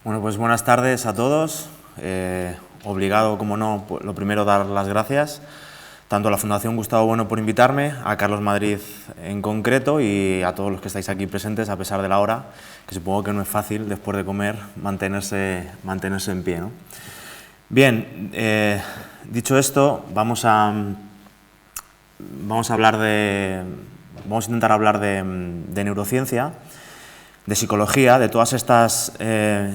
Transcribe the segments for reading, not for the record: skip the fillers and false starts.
Bueno, pues buenas tardes a todos. Obligado, como no, lo primero dar las gracias tanto a la Fundación Gustavo Bueno por invitarme, a Carlos Madrid en concreto y a todos los que estáis aquí presentes a pesar de la hora, que supongo que no es fácil después de comer mantenerse en pie, ¿no? Bien, dicho esto, vamos a intentar hablar de neurociencia, de psicología, de todas estas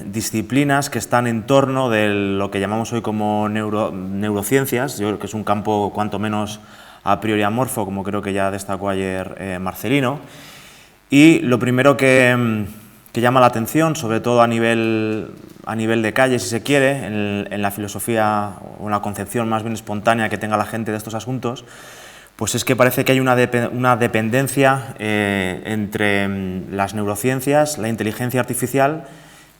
disciplinas que están en torno de lo que llamamos hoy como neurociencias. Yo creo que es un campo cuanto menos a priori amorfo, como creo que ya destacó ayer Marcelino. Y lo primero que llama la atención, sobre todo a nivel de calle, si se quiere, en la filosofía o en la concepción más bien espontánea que tenga la gente de estos asuntos, pues es que parece que hay una dependencia entre las neurociencias, la inteligencia artificial,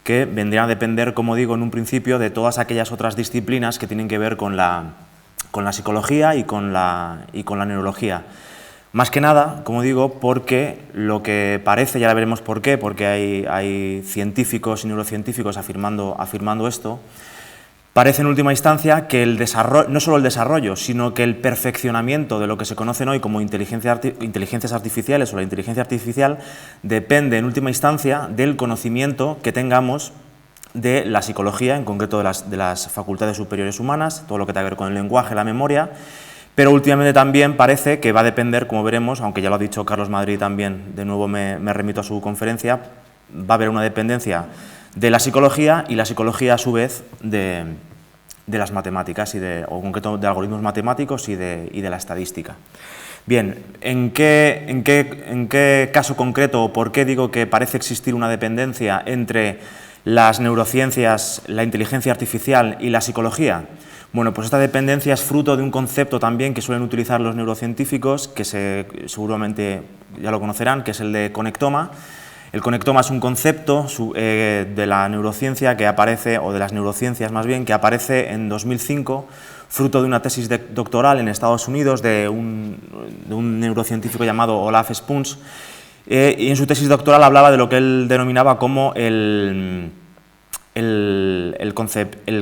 que vendrían a depender, como digo, en un principio, de todas aquellas otras disciplinas que tienen que ver con la psicología y con la neurología. Más que nada, como digo, porque lo que parece, ya veremos por qué, porque hay científicos y neurocientíficos afirmando esto, parece en última instancia que no solo el desarrollo, sino que el perfeccionamiento de lo que se conocen hoy como inteligencias artificiales o la inteligencia artificial depende en última instancia del conocimiento que tengamos de la psicología, en concreto de las facultades superiores humanas, todo lo que tenga que ver con el lenguaje, la memoria, pero últimamente también parece que va a depender, como veremos, aunque ya lo ha dicho Carlos Madrid también, de nuevo me remito a su conferencia, va a haber una dependencia de la psicología y la psicología a su vez de las matemáticas, o en concreto de algoritmos matemáticos y de la estadística. Bien, ¿en qué caso concreto o por qué digo que parece existir una dependencia entre las neurociencias, la inteligencia artificial y la psicología? Bueno, pues esta dependencia es fruto de un concepto también que suelen utilizar los neurocientíficos, que seguramente ya lo conocerán, que es el de conectoma. El conectoma es un concepto de la neurociencia que aparece, o de las neurociencias más bien, que aparece en 2005, fruto de una tesis doctoral en Estados Unidos de un neurocientífico llamado Olaf Spuns, y en su tesis doctoral hablaba de lo que él denominaba como el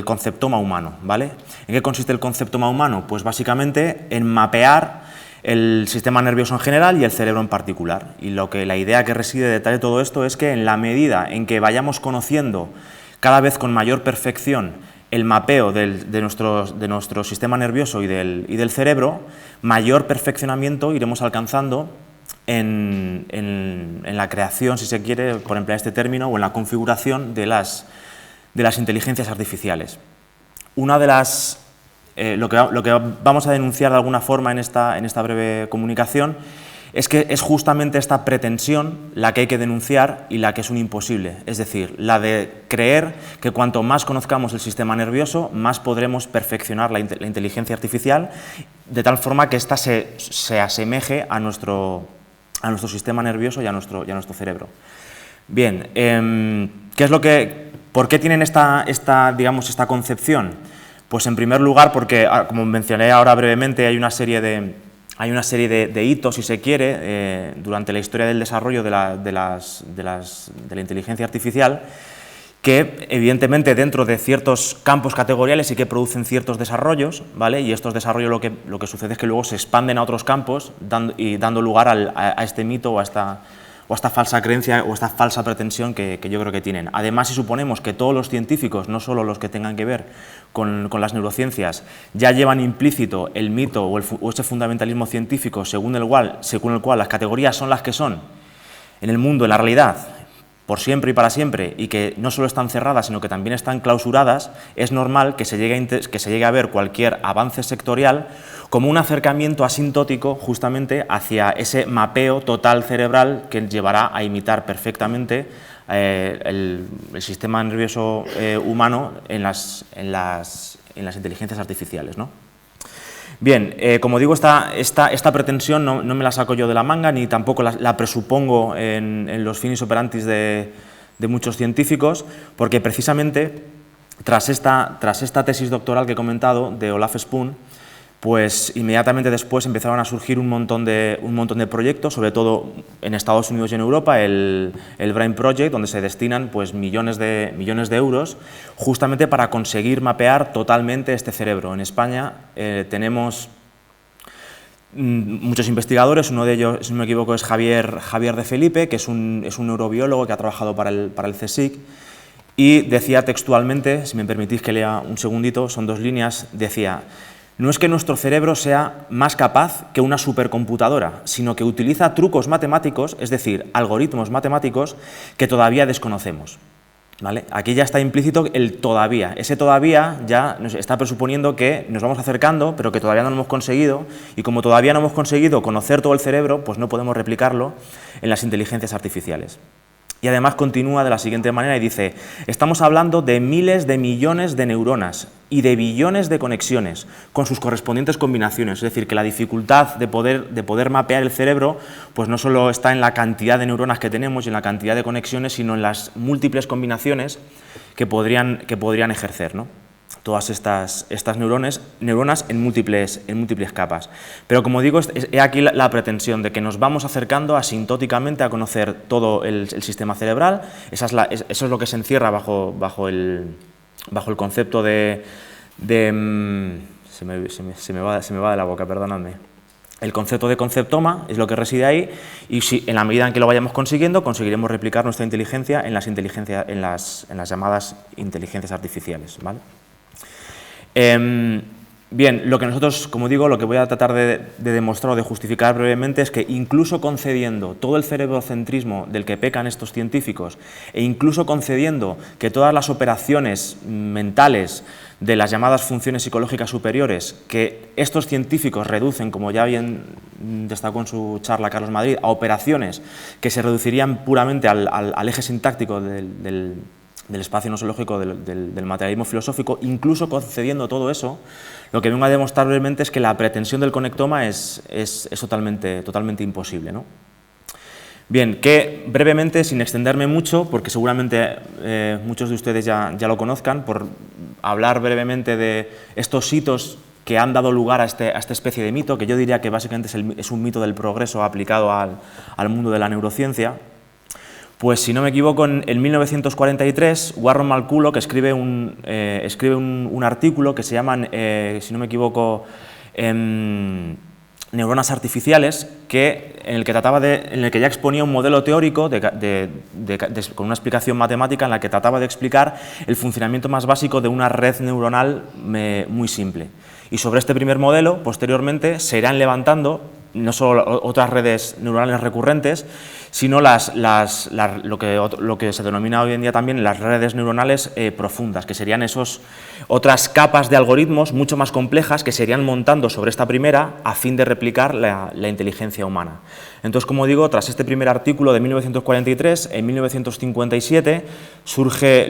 conceptoma humano, ¿vale? ¿En qué consiste el conceptoma humano? Pues básicamente en mapear el sistema nervioso en general y el cerebro en particular. Y la idea que reside detrás de todo esto es que en la medida en que vayamos conociendo cada vez con mayor perfección el mapeo de nuestro sistema nervioso y del cerebro, mayor perfeccionamiento iremos alcanzando en la creación, si se quiere, por emplear este término, o en la configuración de las inteligencias artificiales. Una de las lo que vamos a denunciar de alguna forma en esta breve comunicación es que es justamente esta pretensión la que hay que denunciar y la que es un imposible, es decir, la de creer que cuanto más conozcamos el sistema nervioso, más podremos perfeccionar la inteligencia artificial, de tal forma que ésta se asemeje a nuestro sistema nervioso y a nuestro cerebro. Bien, ¿por qué tienen esta concepción? Pues en primer lugar porque, como mencioné ahora brevemente, hay una serie de hitos, si se quiere, durante la historia del desarrollo de la inteligencia artificial, que evidentemente dentro de ciertos campos categoriales sí que producen ciertos desarrollos, ¿vale? Y estos desarrollos lo que sucede es que luego se expanden a otros campos dando lugar a este mito o a esta falsa creencia o esta falsa pretensión que yo creo que tienen. Además, si suponemos que todos los científicos, no solo los que tengan que ver con las neurociencias, ya llevan implícito el mito o ese fundamentalismo científico según el cual las categorías son las que son en el mundo, en la realidad, por siempre y para siempre, y que no solo están cerradas, sino que también están clausuradas, es normal que se llegue a ver cualquier avance sectorial como un acercamiento asintótico justamente hacia ese mapeo total cerebral que llevará a imitar perfectamente el sistema nervioso humano en las inteligencias artificiales, ¿no? Bien, como digo, esta pretensión no me la saco yo de la manga, ni tampoco la presupongo en los finis operantis de muchos científicos, porque precisamente tras esta tesis doctoral que he comentado, de Olaf Spuns, pues inmediatamente después empezaron a surgir un montón de proyectos, sobre todo en Estados Unidos y en Europa, el Brain Project, donde se destinan pues, millones de euros justamente para conseguir mapear totalmente este cerebro. En España tenemos muchos investigadores, uno de ellos, si no me equivoco, es Javier de Felipe, que es un neurobiólogo que ha trabajado para el CSIC, y decía textualmente, si me permitís que lea un segundito, son 2 líneas, decía: no es que nuestro cerebro sea más capaz que una supercomputadora, sino que utiliza trucos matemáticos, es decir, algoritmos matemáticos que todavía desconocemos. ¿Vale? Aquí ya está implícito el todavía. Ese todavía ya nos está presuponiendo que nos vamos acercando, pero que todavía no lo hemos conseguido, y como todavía no hemos conseguido conocer todo el cerebro, pues no podemos replicarlo en las inteligencias artificiales. Y además continúa de la siguiente manera y dice: estamos hablando de miles de millones de neuronas y de billones de conexiones con sus correspondientes combinaciones. Es decir, que la dificultad de poder mapear el cerebro pues no solo está en la cantidad de neuronas que tenemos y en la cantidad de conexiones, sino en las múltiples combinaciones que podrían ejercer, ¿no? Todas estas neuronas en múltiples capas. Pero como digo, he aquí la pretensión de que nos vamos acercando asintóticamente a conocer todo el sistema cerebral. Eso es lo que se encierra bajo el concepto de se me va de la boca, perdonadme. El concepto de conceptoma es lo que reside ahí, y si en la medida en que lo vayamos consiguiendo, conseguiremos replicar nuestra inteligencia en las llamadas inteligencias artificiales, ¿vale? Bien, lo que nosotros, como digo, lo que voy a tratar de demostrar o de justificar brevemente es que incluso concediendo todo el cerebrocentrismo del que pecan estos científicos, e incluso concediendo que todas las operaciones mentales de las llamadas funciones psicológicas superiores, que estos científicos reducen, como ya bien destacó en su charla Carlos Madrid, a operaciones que se reducirían puramente al eje sintáctico del espacio nosológico del materialismo filosófico, incluso concediendo todo eso, lo que vengo a demostrar brevemente es que la pretensión del conectoma es totalmente imposible, ¿no? Bien, que brevemente, sin extenderme mucho, porque seguramente muchos de ustedes ya lo conozcan, por hablar brevemente de estos hitos que han dado lugar a esta especie de mito, que yo diría que básicamente es un mito del progreso aplicado al mundo de la neurociencia. Pues si no me equivoco, en 1943, Warren McCulloch escribe un artículo que se llama, si no me equivoco, Neuronas artificiales, en el que ya exponía un modelo teórico con una explicación matemática en la que trataba de explicar el funcionamiento más básico de una red neuronal muy simple. Y sobre este primer modelo, posteriormente, se irán levantando no solo otras redes neuronales recurrentes, sino lo que se denomina hoy en día también las redes neuronales profundas, que serían otras capas de algoritmos mucho más complejas que se irían montando sobre esta primera a fin de replicar la inteligencia humana. Entonces, como digo, tras este primer artículo de 1943, en 1957 surge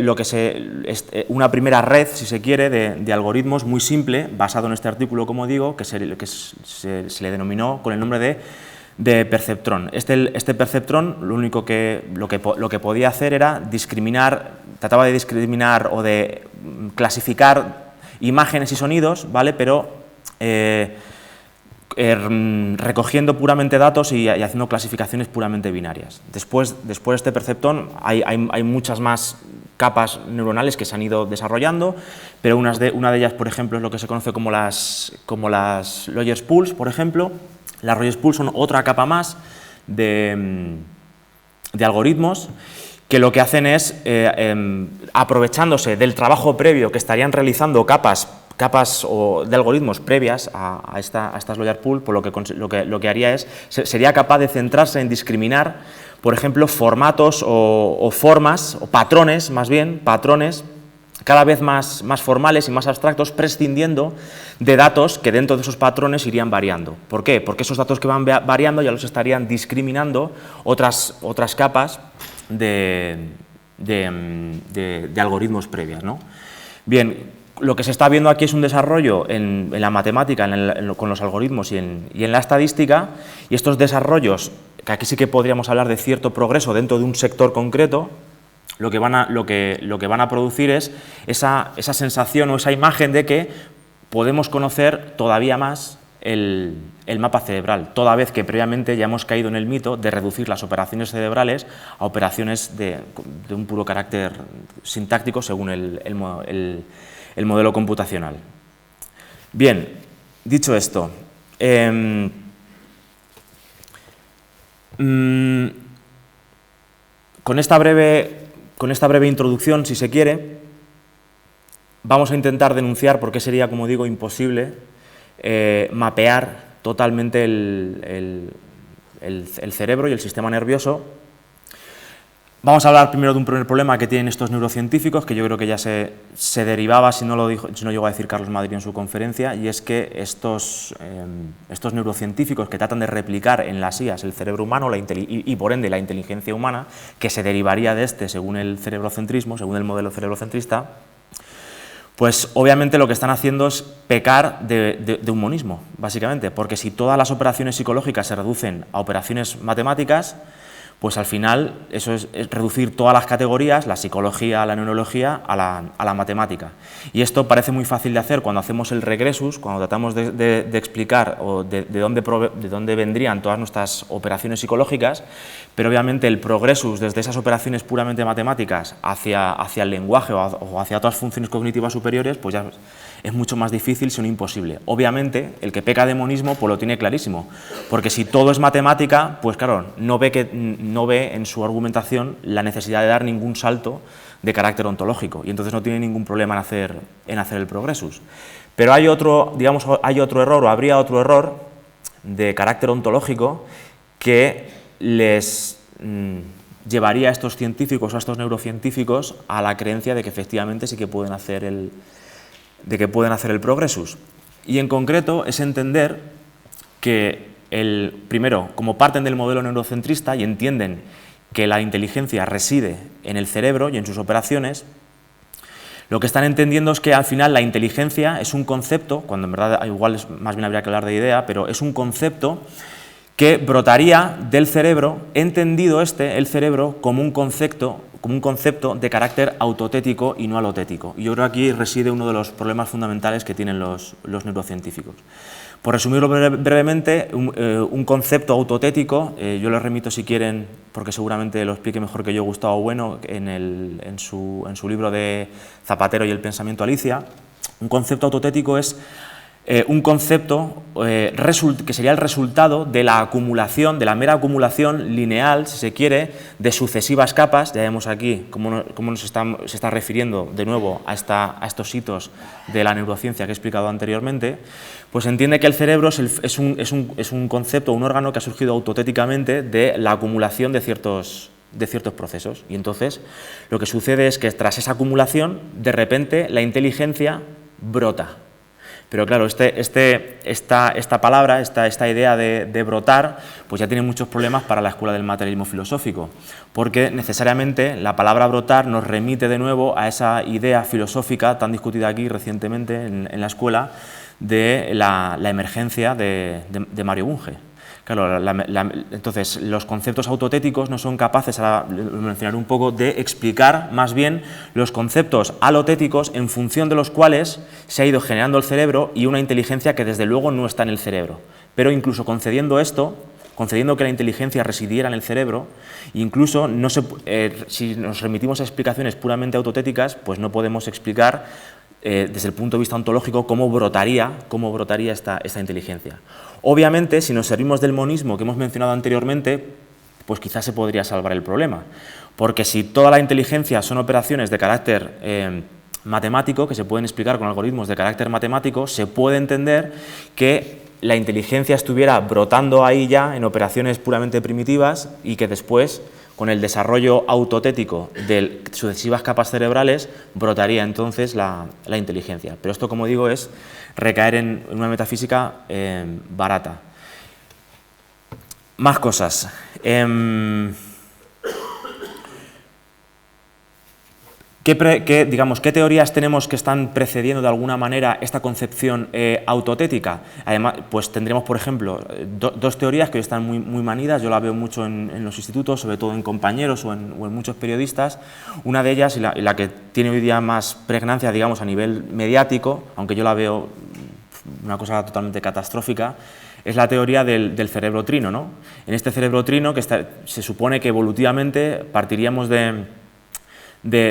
una primera red, si se quiere, de algoritmos muy simple, basado en este artículo, como digo, que se le denominó con el nombre de perceptrón. Este perceptrón lo que podía hacer era trataba de discriminar o de clasificar imágenes y sonidos, ¿vale? Pero recogiendo puramente datos y haciendo clasificaciones puramente binarias. Después de este perceptrón hay muchas más capas neuronales que se han ido desarrollando, pero una de ellas, por ejemplo, es lo que se conoce como las Rogers Pools, por ejemplo. Las Rogers Pools son otra capa más de algoritmos que lo que hacen es, aprovechándose del trabajo previo que estarían realizando capas de algoritmos previas a estas Rogers Pools, pues lo que haría sería capaz de centrarse en discriminar, por ejemplo, formatos o formas, o patrones, más bien, patrones cada vez más formales y más abstractos, prescindiendo de datos que dentro de esos patrones irían variando. ¿Por qué? Porque esos datos que van variando ya los estarían discriminando otras capas de algoritmos previas, ¿no? Bien, lo que se está viendo aquí es un desarrollo en la matemática, con los algoritmos y en la estadística, y estos desarrollos, que aquí sí que podríamos hablar de cierto progreso dentro de un sector concreto, lo que van a producir es esa sensación o esa imagen de que podemos conocer todavía más el mapa cerebral, toda vez que previamente ya hemos caído en el mito de reducir las operaciones cerebrales a operaciones de un puro carácter sintáctico según el modelo computacional. Bien, dicho esto, con esta breve introducción, si se quiere, vamos a intentar denunciar por qué sería, como digo, imposible mapear totalmente el cerebro y el sistema nervioso. Vamos a hablar primero de un primer problema que tienen estos neurocientíficos, que yo creo que ya se derivaba, si no llegó a decir Carlos Madrid en su conferencia, y es que estos neurocientíficos que tratan de replicar en las IAs el cerebro humano y por ende la inteligencia humana, que se derivaría de según el cerebrocentrismo, según el modelo cerebrocentrista, pues obviamente lo que están haciendo es pecar de un monismo, básicamente, porque si todas las operaciones psicológicas se reducen a operaciones matemáticas, pues al final eso es reducir todas las categorías, la psicología, la neurología, a la matemática. Y esto parece muy fácil de hacer cuando hacemos el regresus, cuando tratamos de explicar de dónde vendrían todas nuestras operaciones psicológicas, pero obviamente el progresus desde esas operaciones puramente matemáticas hacia el lenguaje o hacia otras funciones cognitivas superiores, pues ya es mucho más difícil, si no imposible. Obviamente, el que peca de monismo pues lo tiene clarísimo, porque si todo es matemática, pues claro, no ve en su argumentación la necesidad de dar ningún salto de carácter ontológico, y entonces no tiene ningún problema en hacer el progresus. Pero hay otro error, o habría otro error de carácter ontológico que les llevaría a estos científicos o a estos neurocientíficos a la creencia de que efectivamente sí que pueden hacer el progresus. Y en concreto es entender que, primero, como parten del modelo neurocentrista y entienden que la inteligencia reside en el cerebro y en sus operaciones, lo que están entendiendo es que al final la inteligencia es un concepto, cuando en verdad igual más bien habría que hablar de idea, pero es un concepto que brotaría del cerebro, entendido el cerebro como un concepto de carácter autotético y no alotético. Y yo creo que aquí reside uno de los problemas fundamentales que tienen los neurocientíficos. Por resumirlo brevemente, un concepto autotético, yo les remito si quieren, porque seguramente lo explique mejor que yo Gustavo Bueno en su libro de Zapatero y el pensamiento Alicia. Un concepto autotético es un concepto que sería el resultado de la acumulación, de la mera acumulación lineal, si se quiere, de sucesivas capas. Ya vemos aquí cómo se está refiriendo de nuevo a estos hitos de la neurociencia que he explicado anteriormente. Pues entiende que el cerebro es un concepto, un órgano que ha surgido autotéticamente de la acumulación de ciertos procesos. Y entonces lo que sucede es que tras esa acumulación, de repente, la inteligencia brota. Pero claro, esta palabra, esta idea de brotar, pues ya tiene muchos problemas para la escuela del materialismo filosófico, porque necesariamente la palabra brotar nos remite de nuevo a esa idea filosófica tan discutida aquí recientemente en la escuela de la emergencia de Mario Bunge. Claro, entonces los conceptos autotéticos no son capaces, ahora lo mencionaré un poco, de explicar más bien los conceptos alotéticos en función de los cuales se ha ido generando el cerebro y una inteligencia que desde luego no está en el cerebro. Pero incluso concediendo que la inteligencia residiera en el cerebro, incluso si nos remitimos a explicaciones puramente autotéticas, pues no podemos explicar desde el punto de vista ontológico cómo brotaría esta inteligencia. Obviamente, si nos servimos del monismo que hemos mencionado anteriormente, pues quizás se podría salvar el problema, porque si toda la inteligencia son operaciones de carácter matemático, que se pueden explicar con algoritmos de carácter matemático, se puede entender que la inteligencia estuviera brotando ahí ya en operaciones puramente primitivas y que después, con el desarrollo autotético de sucesivas capas cerebrales, brotaría entonces la inteligencia. Pero esto, como digo, es recaer en una metafísica barata. Más cosas. ¿Qué teorías tenemos que están precediendo de alguna manera esta concepción autotética? Además, pues tendremos, por ejemplo, dos teorías que hoy están muy manidas, yo la veo mucho en los institutos, sobre todo en compañeros o en muchos periodistas. Una de ellas, y la que tiene hoy día más pregnancia, digamos, a nivel mediático, aunque yo la veo una cosa totalmente catastrófica, es la teoría del cerebro trino, ¿no? En este cerebro trino, se supone que evolutivamente partiríamos de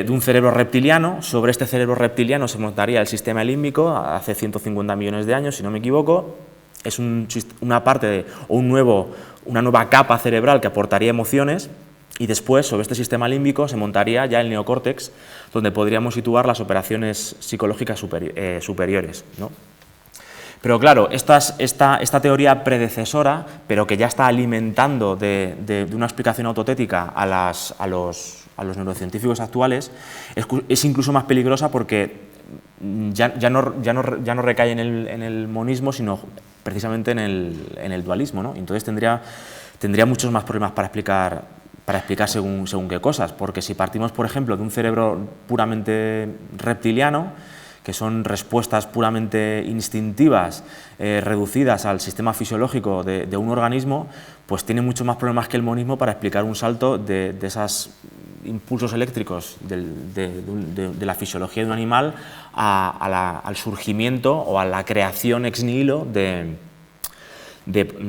un cerebro reptiliano. Sobre este cerebro reptiliano se montaría el sistema límbico hace 150 millones de años, si no me equivoco. Es una parte una nueva capa cerebral que aportaría emociones, y después sobre este sistema límbico se montaría ya el neocórtex, donde podríamos situar las operaciones psicológicas superiores, ¿no? Pero claro, esta teoría predecesora, pero que ya está alimentando de una explicación autotética a los neurocientíficos actuales, es incluso más peligrosa porque ya no recae en el monismo, sino precisamente en el dualismo, ¿no? Entonces tendría muchos más problemas para explicar según qué cosas, porque si partimos, por ejemplo, de un cerebro puramente reptiliano, que son respuestas puramente instintivas, reducidas al sistema fisiológico de un organismo, pues tiene mucho más problemas que el monismo para explicar un salto de esos impulsos eléctricos de la fisiología de un animal al surgimiento o a la creación ex nihilo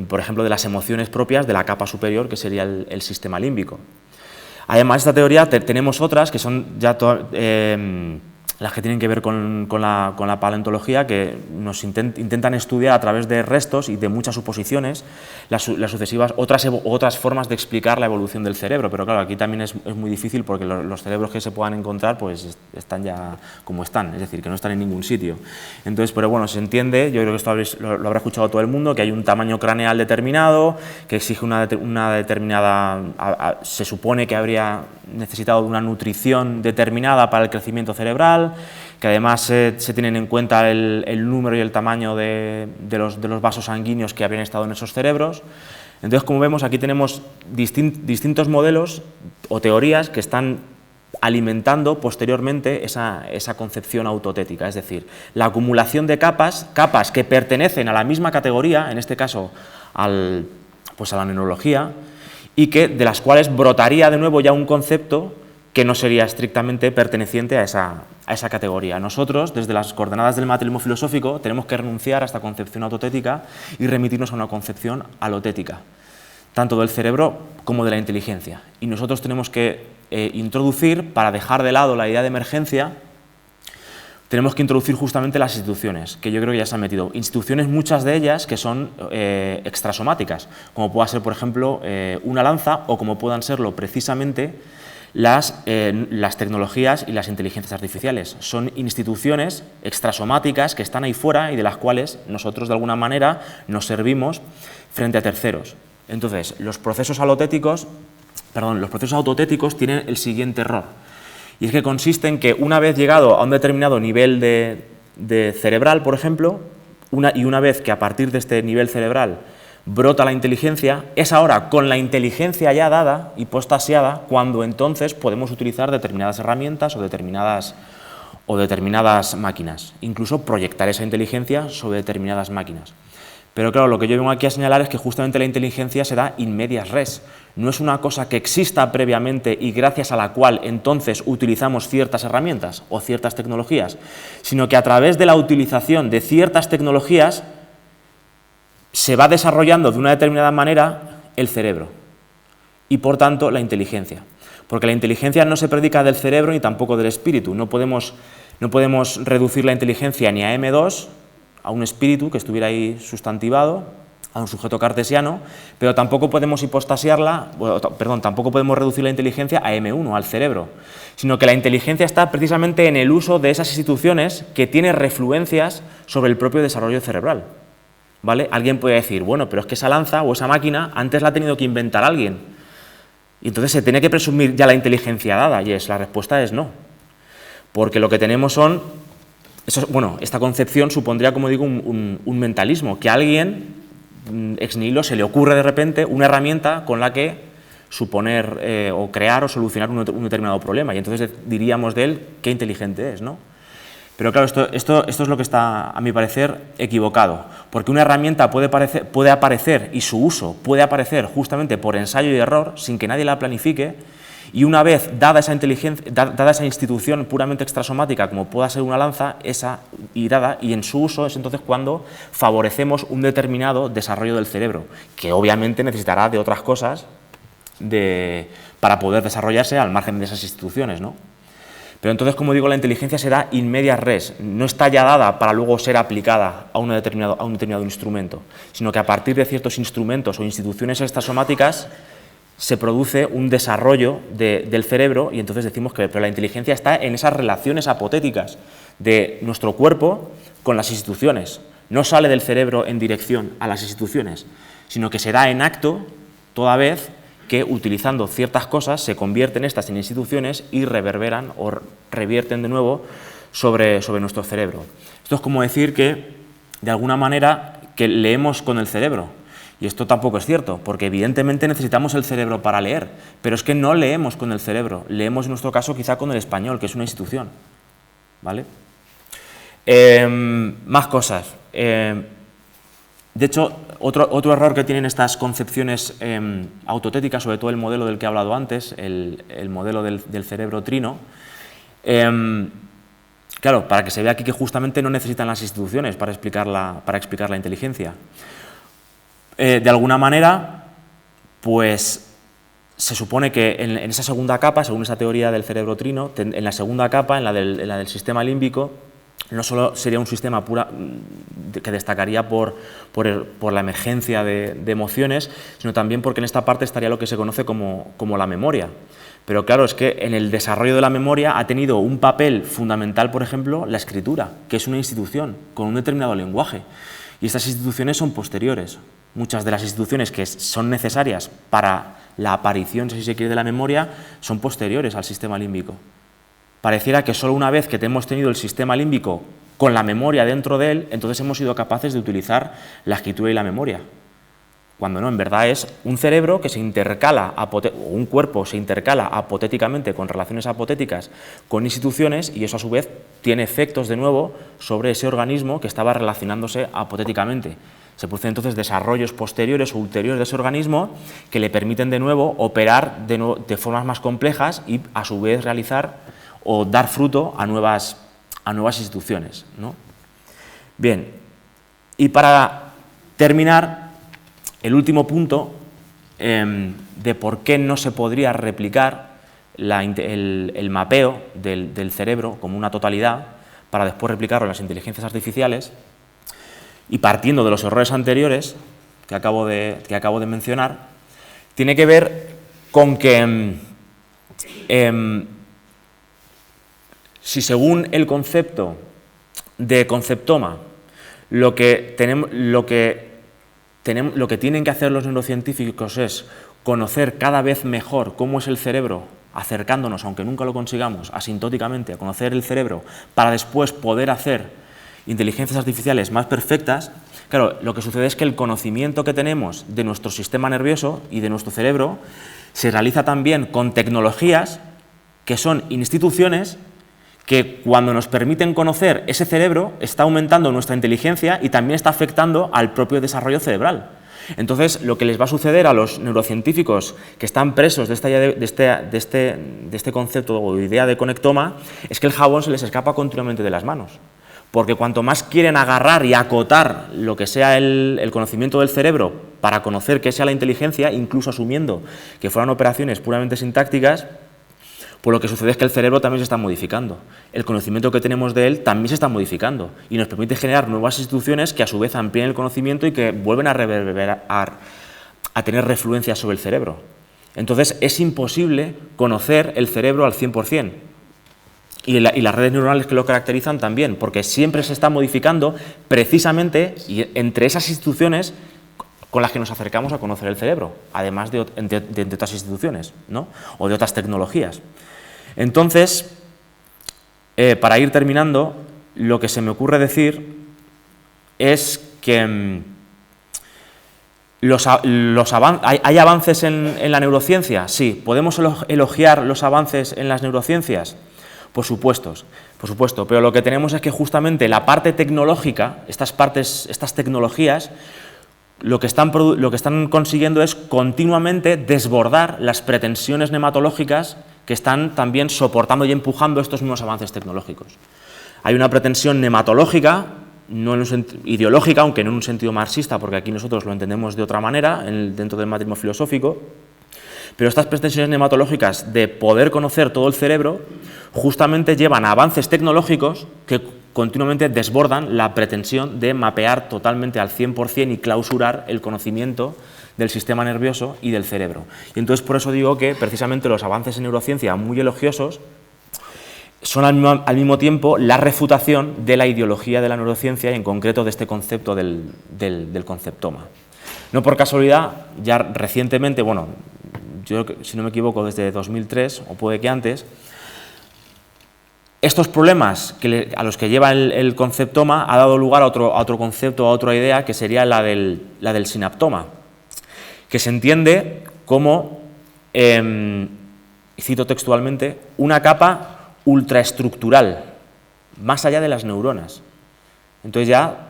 por ejemplo, de las emociones propias de la capa superior, que sería el sistema límbico. Además, esta teoría tenemos otras que son ya las que tienen que ver con la paleontología, que nos intentan estudiar a través de restos y de muchas suposiciones las sucesivas otras formas de explicar la evolución del cerebro. Pero claro, aquí también es muy difícil, porque los cerebros que se puedan encontrar pues están ya como están, es decir, que no están en ningún sitio. Entonces, pero bueno, se entiende, yo creo que esto lo habrá escuchado todo el mundo, que hay un tamaño craneal determinado, que exige una determinada, se supone que habría necesitado de una nutrición determinada para el crecimiento cerebral, que además se tienen en cuenta el número y el tamaño de los vasos sanguíneos que habrían estado en esos cerebros. Entonces, como vemos, aquí tenemos distintos modelos o teorías que están alimentando posteriormente esa concepción autotética, es decir, la acumulación de capas que pertenecen a la misma categoría, en este caso a la neurología, y de las cuales brotaría de nuevo ya un concepto que no sería estrictamente perteneciente a esa categoría. Nosotros, desde las coordenadas del materialismo filosófico, tenemos que renunciar a esta concepción autotética y remitirnos a una concepción alotética, tanto del cerebro como de la inteligencia. Y nosotros tenemos que introducir, para dejar de lado la idea de emergencia, tenemos que introducir justamente las instituciones, que yo creo que ya se han metido. Instituciones, muchas de ellas, que son extrasomáticas, como pueda ser, por ejemplo, una lanza, o como puedan serlo precisamente las tecnologías y las inteligencias artificiales. Son instituciones extrasomáticas que están ahí fuera y de las cuales nosotros, de alguna manera, nos servimos frente a terceros. Entonces, los procesos autotéticos tienen el siguiente error. Y es que consiste en que, una vez llegado a un determinado nivel de cerebral, por ejemplo, una vez que a partir de este nivel cerebral brota la inteligencia, es ahora, con la inteligencia ya dada y postasiada, cuando entonces podemos utilizar determinadas herramientas o determinadas máquinas, incluso proyectar esa inteligencia sobre determinadas máquinas. Pero claro, lo que yo vengo aquí a señalar es que justamente la inteligencia se da in medias res. No es una cosa que exista previamente y gracias a la cual entonces utilizamos ciertas herramientas o ciertas tecnologías, sino que a través de la utilización de ciertas tecnologías se va desarrollando de una determinada manera el cerebro y, por tanto, la inteligencia. Porque la inteligencia no se predica del cerebro ni tampoco del espíritu. No podemos reducir la inteligencia ni a M2, a un espíritu que estuviera ahí sustantivado, a un sujeto cartesiano, pero tampoco podemos tampoco podemos reducir la inteligencia a M1, al cerebro, sino que la inteligencia está precisamente en el uso de esas instituciones que tienen refluencias sobre el propio desarrollo cerebral, ¿vale? Alguien puede decir, bueno, pero es que esa lanza o esa máquina antes la ha tenido que inventar alguien, y entonces se tiene que presumir ya la inteligencia dada, y la respuesta es no, porque lo que tenemos son esta concepción supondría, como digo, un mentalismo, que a alguien ex nihilo se le ocurre de repente una herramienta con la que suponer o crear o solucionar un determinado problema, y entonces diríamos de él qué inteligente es, ¿no? Pero claro, esto es lo que está, a mi parecer, equivocado, porque una herramienta puede aparecer y su uso puede aparecer justamente por ensayo y error, sin que nadie la planifique, Y una vez dada esa inteligencia, dada esa institución puramente extrasomática, como pueda ser una lanza, esa irada, y en su uso es entonces cuando favorecemos un determinado desarrollo del cerebro, que obviamente necesitará de otras cosas para poder desarrollarse al margen de esas instituciones, ¿no? Pero entonces, como digo, la inteligencia se da in medias res, no está ya dada para luego ser aplicada a un determinado instrumento, sino que a partir de ciertos instrumentos o instituciones extrasomáticas se produce un desarrollo del cerebro, y entonces decimos que la inteligencia está en esas relaciones apotéticas de nuestro cuerpo con las instituciones. No sale del cerebro en dirección a las instituciones, sino que se da en acto toda vez que utilizando ciertas cosas se convierten estas en instituciones y reverberan o revierten de nuevo sobre nuestro cerebro. Esto es como decir que, de alguna manera, que leemos con el cerebro. Y esto tampoco es cierto, porque evidentemente necesitamos el cerebro para leer, pero es que no leemos con el cerebro, leemos en nuestro caso quizá con el español, que es una institución. ¿Vale? Más cosas. De hecho, otro error que tienen estas concepciones autotéticas, sobre todo el modelo del que he hablado antes, el modelo del cerebro trino, claro, para que se vea aquí que justamente no necesitan las instituciones para explicar la inteligencia. De alguna manera, pues se supone que en esa segunda capa, según esa teoría del cerebro trino, en la segunda capa, en la del sistema límbico, no solo sería un sistema que destacaría por la emergencia de emociones, sino también porque en esta parte estaría lo que se conoce como la memoria. Pero claro, es que en el desarrollo de la memoria ha tenido un papel fundamental, por ejemplo, la escritura, que es una institución con un determinado lenguaje. Y estas instituciones son posteriores. Muchas de las instituciones que son necesarias para la aparición, si se quiere, de la memoria, son posteriores al sistema límbico. Pareciera que solo una vez que hemos tenido el sistema límbico con la memoria dentro de él, entonces hemos sido capaces de utilizar la escritura y la memoria. Cuando no, en verdad es un cerebro que se intercala, o un cuerpo se intercala apotéticamente con relaciones apotéticas con instituciones, y eso a su vez tiene efectos de nuevo sobre ese organismo que estaba relacionándose apotéticamente. Se producen entonces desarrollos posteriores o ulteriores de ese organismo que le permiten de nuevo operar de formas más complejas y a su vez realizar o dar fruto a nuevas instituciones, ¿no? Bien, y para terminar, el último punto de por qué no se podría replicar el mapeo del cerebro como una totalidad para después replicarlo en las inteligencias artificiales, y partiendo de los errores anteriores que acabo de mencionar, tiene que ver con que si según el concepto de conceptoma lo que tienen que hacer los neurocientíficos es conocer cada vez mejor cómo es el cerebro, acercándonos, aunque nunca lo consigamos, asintóticamente a conocer el cerebro, para después poder hacer inteligencias artificiales más perfectas, claro, lo que sucede es que el conocimiento que tenemos de nuestro sistema nervioso y de nuestro cerebro se realiza también con tecnologías que son instituciones que, cuando nos permiten conocer ese cerebro, está aumentando nuestra inteligencia y también está afectando al propio desarrollo cerebral. Entonces, lo que les va a suceder a los neurocientíficos que están presos de este concepto o idea de conectoma es que el jabón se les escapa continuamente de las manos. Porque cuanto más quieren agarrar y acotar lo que sea el conocimiento del cerebro para conocer qué sea la inteligencia, incluso asumiendo que fueran operaciones puramente sintácticas, pues lo que sucede es que el cerebro también se está modificando. El conocimiento que tenemos de él también se está modificando y nos permite generar nuevas instituciones que a su vez amplíen el conocimiento y que vuelven a reverberar, a tener refluencia sobre el cerebro. Entonces es imposible conocer el cerebro al 100%. Y las redes neuronales que lo caracterizan también, porque siempre se está modificando precisamente entre esas instituciones con las que nos acercamos a conocer el cerebro, además de otras instituciones, ¿no? O de otras tecnologías. Entonces, para ir terminando, lo que se me ocurre decir es que ¿hay avances en la neurociencia? Sí. ¿Podemos elogiar los avances en las neurociencias? Por supuesto, pero lo que tenemos es que justamente la parte tecnológica, estas tecnologías, lo que están consiguiendo es continuamente desbordar las pretensiones nematológicas que están también soportando y empujando estos mismos avances tecnológicos. Hay una pretensión nematológica, no ideológica, aunque no en un sentido marxista, porque aquí nosotros lo entendemos de otra manera, dentro del marxismo filosófico, pero estas pretensiones nematológicas de poder conocer todo el cerebro justamente llevan a avances tecnológicos que continuamente desbordan la pretensión de mapear totalmente al 100% y clausurar el conocimiento del sistema nervioso y del cerebro. Y entonces por eso digo que precisamente los avances en neurociencia muy elogiosos son al mismo tiempo la refutación de la ideología de la neurociencia y en concreto de este concepto del conceptoma. No por casualidad, ya recientemente, bueno, yo si no me equivoco desde 2003 o puede que antes, estos problemas a los que lleva el conceptoma ha dado lugar a otro concepto, a otra idea que sería la del sinaptoma, que se entiende como, cito textualmente, una capa ultraestructural, más allá de las neuronas. Entonces ya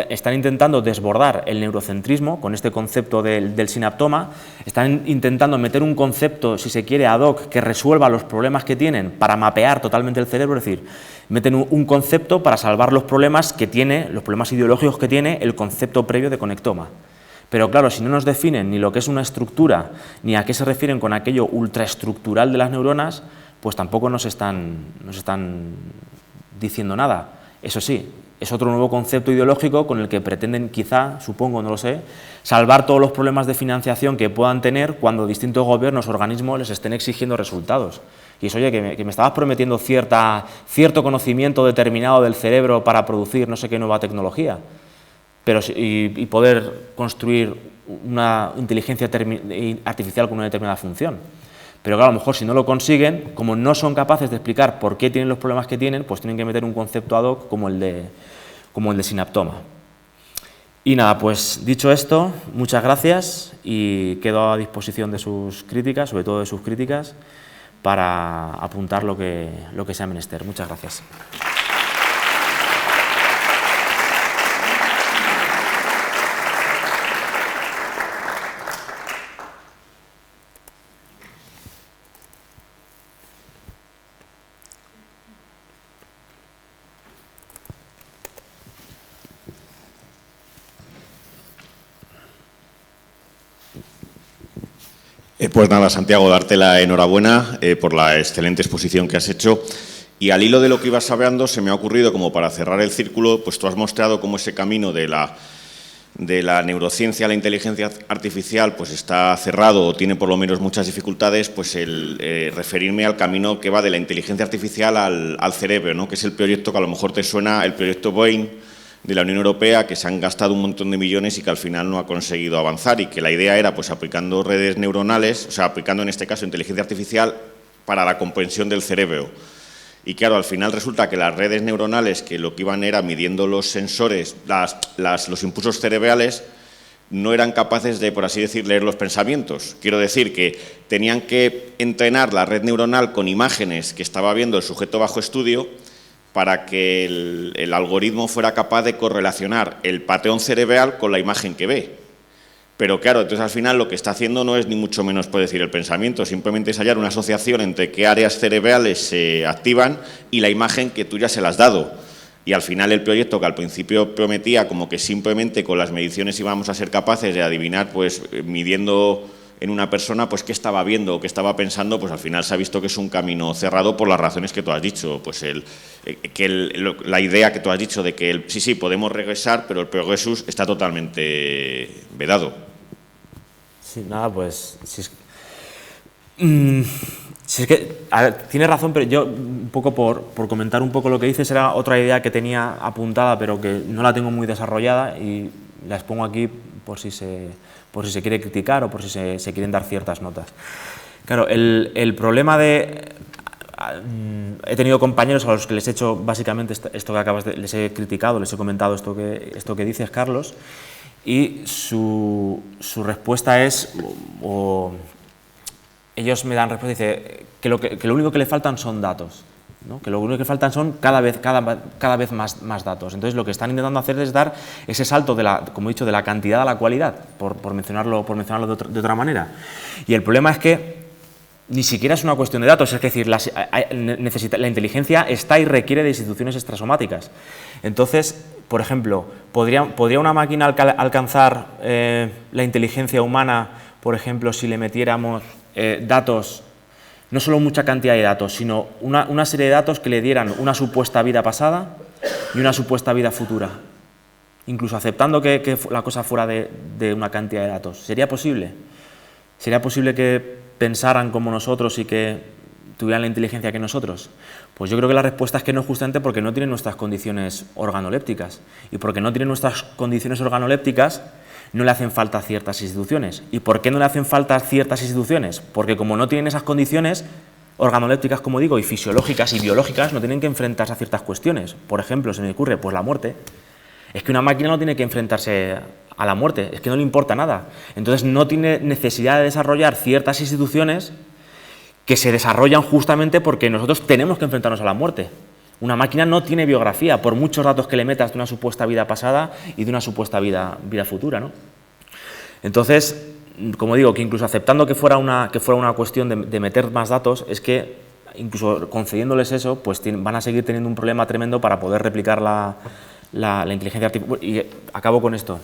están intentando desbordar el neurocentrismo con este concepto del sinaptoma, están intentando meter un concepto, si se quiere, ad hoc, que resuelva los problemas que tienen para mapear totalmente el cerebro, es decir, meten un concepto para salvar los problemas que tiene, los problemas ideológicos que tiene el concepto previo de conectoma. Pero claro, si no nos definen ni lo que es una estructura, ni a qué se refieren con aquello ultraestructural de las neuronas, pues tampoco nos están diciendo nada. Eso sí, es otro nuevo concepto ideológico con el que pretenden quizá, supongo, no lo sé, salvar todos los problemas de financiación que puedan tener cuando distintos gobiernos o organismos les estén exigiendo resultados. Y es, oye, que me estabas prometiendo cierto conocimiento determinado del cerebro para producir no sé qué nueva tecnología, pero, y poder construir una inteligencia artificial con una determinada función. Pero claro, a lo mejor si no lo consiguen, como no son capaces de explicar por qué tienen los problemas que tienen, pues tienen que meter un concepto ad hoc como el de sinaptoma. Y nada, pues dicho esto, muchas gracias y quedo a disposición de sus críticas, sobre todo de sus críticas, para apuntar lo que sea menester. Muchas gracias. Pues nada, Santiago, darte la enhorabuena por la excelente exposición que has hecho. Y al hilo de lo que ibas hablando, se me ha ocurrido, como para cerrar el círculo, pues tú has mostrado cómo ese camino de la neurociencia a la inteligencia artificial pues está cerrado o tiene por lo menos muchas dificultades, pues el referirme al camino que va de la inteligencia artificial al cerebro, ¿no? Que es el proyecto que a lo mejor te suena, el proyecto Boeing de la Unión Europea, que se han gastado un montón de millones y que al final no ha conseguido avanzar, y que la idea era pues aplicando redes neuronales, o sea, aplicando en este caso inteligencia artificial para la comprensión del cerebro. Y claro, al final resulta que las redes neuronales, que lo que iban era midiendo los sensores, los impulsos cerebrales, no eran capaces de, por así decir, leer los pensamientos. Quiero decir que tenían que entrenar la red neuronal con imágenes que estaba viendo el sujeto bajo estudio para que el algoritmo fuera capaz de correlacionar el patrón cerebral con la imagen que ve. Pero claro, entonces al final lo que está haciendo no es ni mucho menos, puede decir, el pensamiento, simplemente es hallar una asociación entre qué áreas cerebrales se activan y la imagen que tú ya se las has dado. Y al final el proyecto, que al principio prometía como que simplemente con las mediciones íbamos a ser capaces de adivinar, pues midiendo en una persona pues qué estaba viendo o qué estaba pensando, pues al final se ha visto que es un camino cerrado por las razones que tú has dicho, pues la idea que tú has dicho de que sí, podemos regresar, pero el progresus está totalmente vedado. Sí, nada, pues si es que a ver, tienes razón, pero yo un poco por comentar un poco lo que dices, era otra idea que tenía apuntada, pero que no la tengo muy desarrollada y la expongo aquí por si se quiere criticar o por si se quieren dar ciertas notas. Claro, el problema de... He tenido compañeros a los que les he hecho básicamente esto que les he criticado, les he comentado esto que dices, Carlos, y su respuesta es, ellos me dan respuesta, dice que lo único que le faltan son datos. ¿no? Que lo único que faltan son cada vez más datos. Entonces, lo que están intentando hacer es dar ese salto, como he dicho, de la cantidad a la cualidad, por mencionarlo de otra manera. Y el problema es que ni siquiera es una cuestión de datos, es decir, la inteligencia está y requiere de instituciones extrasomáticas. Entonces, por ejemplo, ¿podría una máquina alcanzar la inteligencia humana, por ejemplo, si le metiéramos datos, no solo mucha cantidad de datos, sino una serie de datos que le dieran una supuesta vida pasada y una supuesta vida futura? Incluso aceptando que la cosa fuera de una cantidad de datos. ¿Sería posible? ¿Sería posible que pensaran como nosotros y que tuvieran la inteligencia que nosotros? Pues yo creo que la respuesta es que no, justamente porque no tienen nuestras condiciones organolépticas. Y porque no tienen nuestras condiciones organolépticas, no le hacen falta ciertas instituciones. ¿Y por qué no le hacen falta ciertas instituciones? Porque como no tienen esas condiciones organolépticas, como digo, y fisiológicas y biológicas, no tienen que enfrentarse a ciertas cuestiones. Por ejemplo, se me ocurre, pues la muerte. Es que una máquina no tiene que enfrentarse a la muerte, es que no le importa nada. Entonces no tiene necesidad de desarrollar ciertas instituciones que se desarrollan justamente porque nosotros tenemos que enfrentarnos a la muerte. Una máquina no tiene biografía, por muchos datos que le metas de una supuesta vida pasada y de una supuesta vida futura, ¿no? Entonces, como digo, que incluso aceptando que fuera una cuestión de meter más datos, es que incluso concediéndoles eso, pues van a seguir teniendo un problema tremendo para poder replicar la inteligencia artificial. Y acabo con esto.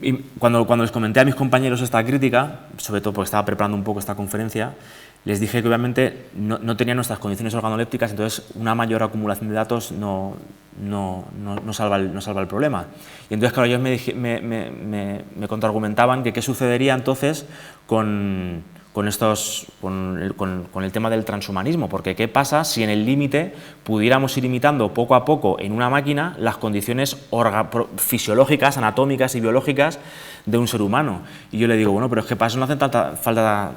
Y cuando les comenté a mis compañeros esta crítica, sobre todo porque estaba preparando un poco esta conferencia, les dije que obviamente no tenían nuestras condiciones organolépticas, entonces una mayor acumulación de datos no salva el problema. Y entonces, claro, ellos me contraargumentaban que qué sucedería entonces con el tema del transhumanismo, porque qué pasa si en el límite pudiéramos ir imitando poco a poco en una máquina las condiciones fisiológicas, anatómicas y biológicas de un ser humano. Y yo le digo, bueno, pero es que para eso no hace falta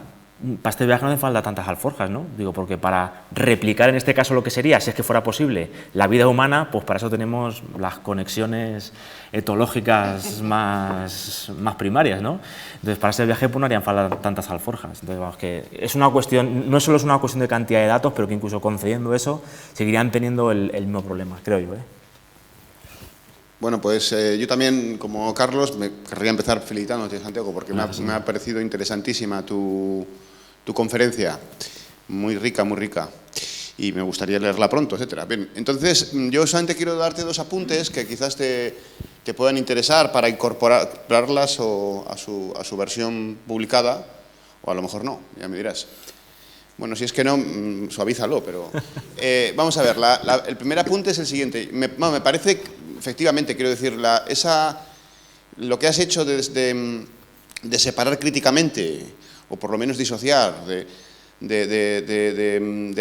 para este viaje no hace falta tantas alforjas, ¿no? Digo, porque para replicar en este caso lo que sería, si es que fuera posible, la vida humana, pues para eso tenemos las conexiones etológicas más primarias, ¿no? Entonces, para ese viaje pues no harían falta tantas alforjas. Entonces, vamos, que es una cuestión, no solo es una cuestión de cantidad de datos, pero que incluso concediendo eso, seguirían teniendo el mismo problema, creo yo, ¿eh? Bueno, pues yo también, como Carlos, me querría empezar felicitándote, Santiago, porque me ha parecido interesantísima tu conferencia, muy rica, y me gustaría leerla pronto, etcétera. Bien, entonces, yo solamente quiero darte dos apuntes que quizás te puedan interesar para incorporarlas a su versión publicada, o a lo mejor no, ya me dirás. Bueno, si es que no, suavízalo, pero... vamos a ver, el primer apunte es el siguiente. Me parece, efectivamente, quiero decir, lo que has hecho de separar críticamente, o por lo menos disociar, de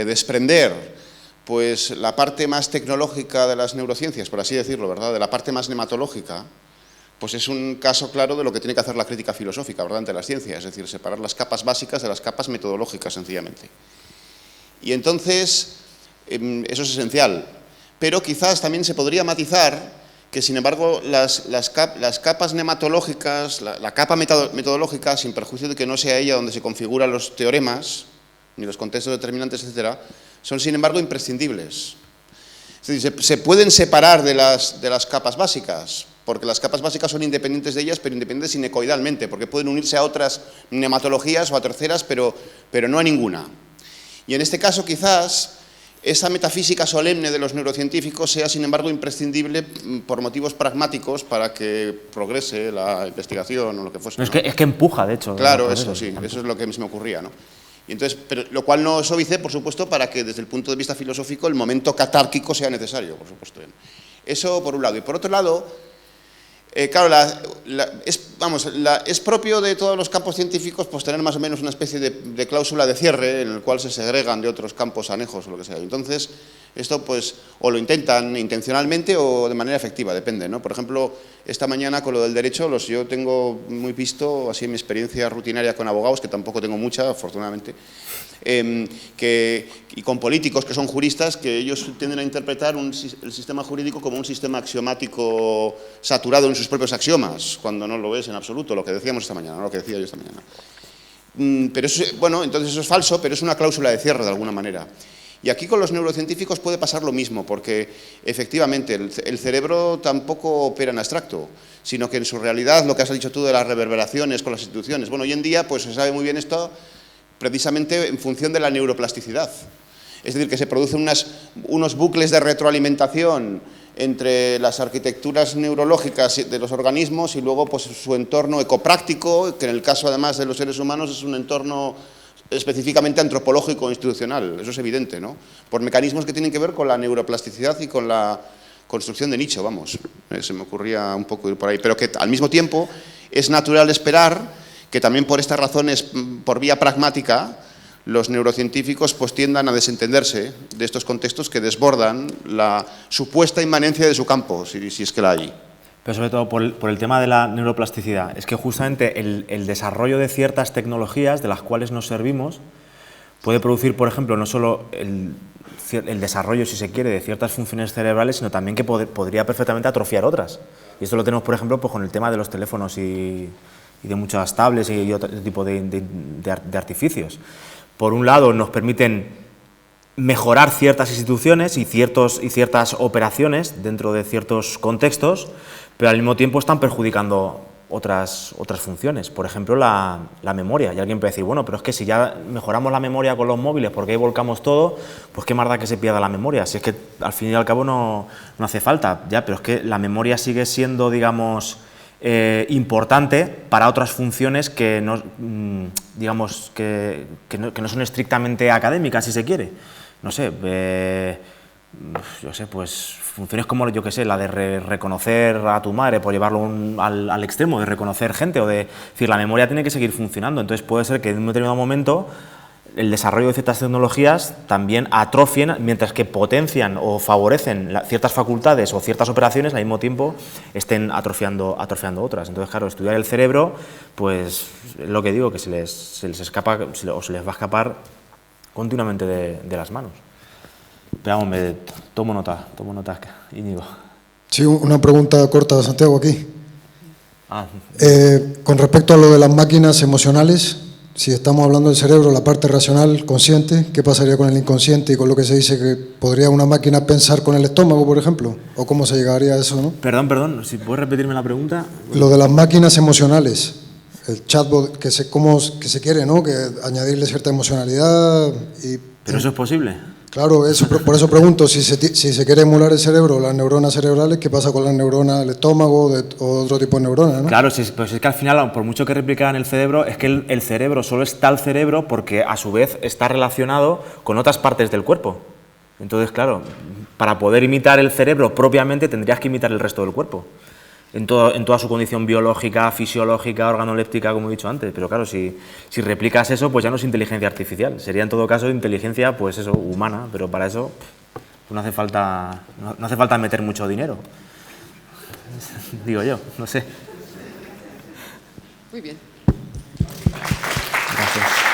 desprender, pues la parte más tecnológica de las neurociencias, por así decirlo, ¿verdad?, de la parte más nematológica, pues es un caso claro de lo que tiene que hacer la crítica filosófica, ¿verdad?, ante las ciencias, es decir, separar las capas básicas de las capas metodológicas, sencillamente. Y entonces, eso es esencial, pero quizás también se podría matizar que, sin embargo, las capas nematológicas, la capa metodológica, sin perjuicio de que no sea ella donde se configuran los teoremas, ni los contextos determinantes, etcétera, son, sin embargo, imprescindibles. Es decir, se pueden separar de las capas básicas, porque las capas básicas son independientes de ellas, pero independientes sinecoidalmente, porque pueden unirse a otras nematologías o a terceras, pero no a ninguna. Y en este caso, quizás, esa metafísica solemne de los neurocientíficos sea, sin embargo, imprescindible por motivos pragmáticos para que progrese la investigación o lo que fuese. No, es que empuja, de hecho. Claro, eso sí, eso es lo que se me ocurría, ¿no? Y entonces, pero, lo cual no os obedece, por supuesto, para que desde el punto de vista filosófico el momento catárquico sea necesario, por supuesto. Eso por un lado. Y por otro lado, claro, es propio de todos los campos científicos pues tener más o menos una especie de cláusula de cierre en el cual se segregan de otros campos anejos o lo que sea. Entonces, esto pues o lo intentan intencionalmente o de manera efectiva, depende, ¿no? Por ejemplo, esta mañana con lo del derecho, yo tengo muy visto, así en mi experiencia rutinaria con abogados, que tampoco tengo mucha, afortunadamente, y con políticos que son juristas, que ellos tienden a interpretar el sistema jurídico como un sistema axiomático saturado en sus propios axiomas, cuando no lo es en absoluto, lo que decíamos esta mañana, lo que decía yo esta mañana. Pero eso, bueno, entonces eso es falso, pero es una cláusula de cierre de alguna manera. Y aquí con los neurocientíficos puede pasar lo mismo, porque efectivamente el cerebro tampoco opera en abstracto, sino que en su realidad, lo que has dicho tú de las reverberaciones con las instituciones, bueno, hoy en día pues se sabe muy bien esto precisamente en función de la neuroplasticidad. Es decir, que se producen unos bucles de retroalimentación entre las arquitecturas neurológicas de los organismos y luego pues su entorno ecopráctico, que en el caso además de los seres humanos es un entorno específicamente antropológico o institucional, eso es evidente, ¿no? Por mecanismos que tienen que ver con la neuroplasticidad y con la construcción de nicho, vamos. Se me ocurría un poco ir por ahí, pero que al mismo tiempo es natural esperar que también por estas razones, por vía pragmática, los neurocientíficos pues tiendan a desentenderse de estos contextos que desbordan la supuesta inmanencia de su campo, si es que la hay. Pero sobre todo por el tema de la neuroplasticidad, es que justamente el desarrollo de ciertas tecnologías de las cuales nos servimos puede producir, por ejemplo, no solo el desarrollo, si se quiere, de ciertas funciones cerebrales, sino también que podría perfectamente atrofiar otras. Y esto lo tenemos, por ejemplo, pues con el tema de los teléfonos y de muchas tablets y otro tipo de artificios. Por un lado, nos permiten mejorar ciertas instituciones y ciertas operaciones dentro de ciertos contextos, pero al mismo tiempo están perjudicando otras funciones. Por ejemplo, la memoria. Y alguien puede decir, bueno, pero es que si ya mejoramos la memoria con los móviles porque ahí volcamos todo, pues qué más da que se pierda la memoria. Si es que al fin y al cabo no hace falta, ya, pero es que la memoria sigue siendo, digamos, importante para otras funciones que no, digamos, que no son estrictamente académicas, si se quiere. No sé, pues funciones como, yo que sé, la de reconocer a tu madre, por llevarlo al extremo, de reconocer gente, o de decir, la memoria tiene que seguir funcionando. Entonces puede ser que en un determinado momento el desarrollo de ciertas tecnologías también atrofien, mientras que potencian o favorecen ciertas facultades o ciertas operaciones, al mismo tiempo estén atrofiando otras. Entonces, claro, estudiar el cerebro, pues es lo que digo, que se les escapa o se les va a escapar continuamente de las manos. Pero vamos, tomo nota, Íñigo. Sí, una pregunta corta, Santiago, aquí. Ah. Con respecto a lo de las máquinas emocionales, si estamos hablando del cerebro, la parte racional, consciente, ¿qué pasaría con el inconsciente y con lo que se dice que podría una máquina pensar con el estómago, por ejemplo? ¿O cómo se llegaría a eso, no? Perdón, si puedes repetirme la pregunta. Lo de las máquinas emocionales, el chatbot, que se quiere, ¿no? Que añadirle cierta emocionalidad y... ¿Pero eso es posible? Claro, por eso pregunto, si se quiere emular el cerebro, las neuronas cerebrales, ¿qué pasa con las neuronas del estómago o otro tipo de neuronas, ¿no? Claro, pues es que al final, por mucho que replicaran el cerebro, es que el cerebro solo es tal cerebro porque a su vez está relacionado con otras partes del cuerpo. Entonces, claro, para poder imitar el cerebro propiamente tendrías que imitar el resto del cuerpo. En toda su condición biológica, fisiológica, organoléptica, como he dicho antes. Pero claro, si replicas eso, pues ya no es inteligencia artificial. Sería en todo caso inteligencia, pues eso, humana. Pero para eso pues no hace falta meter mucho dinero. Digo yo, no sé. Muy bien. Gracias.